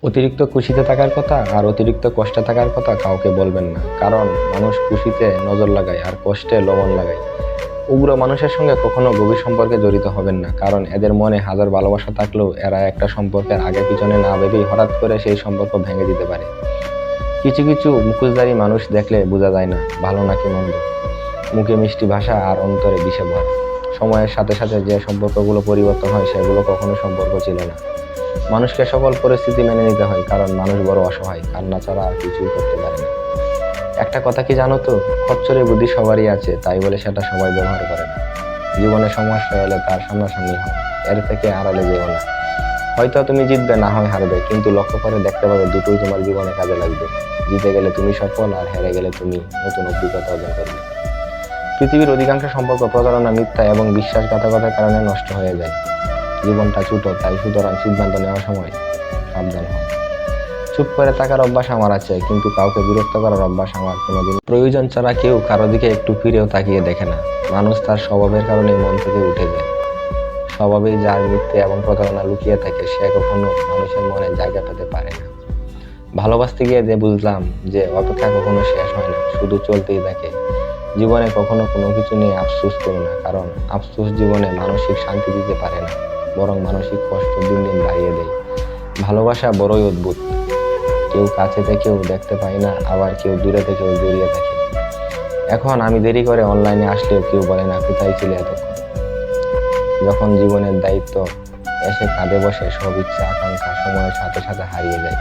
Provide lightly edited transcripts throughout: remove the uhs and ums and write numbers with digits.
অতিরিক্ত খুশিতে থাকার কথা আর অতিরিক্ত কষ্টে থাকার কথা কাউকে বলবেন না। কারণ মানুষ খুশিতে নজর লাগায় আর কষ্টে লবণ লাগায়। উগ্র মানুষের সঙ্গে কখনো গভীর সম্পর্কে জড়িত হবেন না, কারণ এদের মনে হাজার ভালোবাসা থাকলেও এরা একটা সম্পর্কের আগে পিছনে না ভেবেই হঠাৎ করে সেই সম্পর্ক ভেঙে দিতে পারে। কিছু কিছু মুখোশধারী মানুষ দেখলে বোঝা যায় না ভালো নাকি মন্দ। মুখে মিষ্টি ভাষা আর অন্তরে বিষে ভরা। সময়ের সাথে সাথে যে সম্পর্কগুলো পরিবর্তন হয় সেগুলো কখনো সম্পর্ক ছিল না। মানুষকে সকল পরিস্থিতি মেনে নিতে হয়, কারণ মানুষ বড় অসহায়, কান্না ছাড়া আর কিছুই করতে পারে না। একটা কথা কি জানো তো, খচ্চরে বুদ্ধি সবারই আছে, তাই বলে সেটা সবাই ব্যবহার করে না। জীবনে সমস্যা এলে তার সামনাসামনি হও, এর থেকে আড়ালে যেও না। হয়তো তুমি জিতবে, না হয় হারবে, কিন্তু লক্ষ্য করে দেখতে পাবে দুটোই তোমার জীবনে কাজে লাগবে। জিতে গেলে তুমি সফল, আর হেরে গেলে তুমি নতুন অভিজ্ঞতা অর্জন করবে। পৃথিবীর অধিকাংশ সম্পর্ক প্রতারণা, মিথ্যা এবং বিশ্বাসঘাতকতার কারণে নষ্ট হয়ে যায়। জীবনটা ছোট, তাই সুতরাং সিদ্ধান্ত নেওয়ার সময় সাবধান হও। চুপ করে থাকার অভ্যাস আমার আছে, কিন্তু কাউকে বিরক্ত করার অভ্যাস আমার কোনোদিন। প্রয়োজন ছাড়া কেউ কারো দিকে একটু ফিরেও তাকিয়ে দেখে না। মানুষ তার স্বভাবের কারণে মন থেকে উঠে যায়। স্বভাবেই যার মিথ্যে এবং প্রতারণা লুকিয়ে থাকে, সে কখনো মানুষের মনে জায়গা পেতে পারে না। ভালোবাসতে গিয়ে যে বুঝলাম যে অপেক্ষা কখনো শেষ হয় না, শুধু চলতেই থাকে। জীবনে কখনো কোনো কিছু নিয়ে আফসোস করো না, কারণ আফসোস জীবনে মানসিক শান্তি দিতে পারে না, বরং মানসিক কষ্ট দিন দিন বাড়িয়ে দেয়। ভালোবাসা বড়ই অদ্ভুত। কেউ কাছে থেকেও দেখতে পায় না, আবার কেউ দূরে থেকেও জড়িয়ে থাকে। এখন আমি দেরি করে অনলাইনে আসলেও কেউ বলে না কোথায় ছিলে এতক্ষণ। যখন জীবনের দায়িত্ব এসে কাঁধে বসে, সব ইচ্ছা আকাঙ্ক্ষা সময়ের সাথে সাথে হারিয়ে যায়।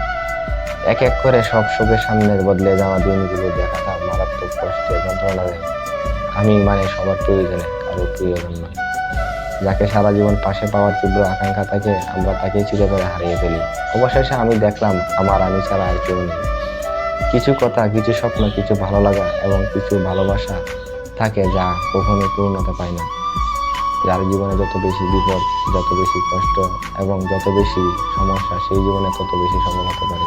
এক এক করে সব শোকের সামনে বদলে যাওয়া দিনগুলো দেখাটা মারাত্মক কষ্টে যন্ত্রণা দেয়। আমি মানে সবার প্রয়োজনে, কারো প্রিয়জন নয়। যাকে সারা জীবন পাশে পাওয়ার তীব্র আকাঙ্ক্ষা থাকে, আমরা তাকেই চিরতরে হারিয়ে ফেলি। অবশেষে আমি দেখলাম আমার আমি ছাড়া আর কেউ নেই। কিছু কথা, কিছু স্বপ্ন, কিছু ভালো লাগা এবং কিছু ভালোবাসা থাকে যা কখনো পূর্ণতা পায় না। যার জীবনে যত বেশি বিপদ, যত বেশি কষ্ট এবং যত বেশি সমস্যা, সেই জীবনে তত বেশি সফল হতে পারে।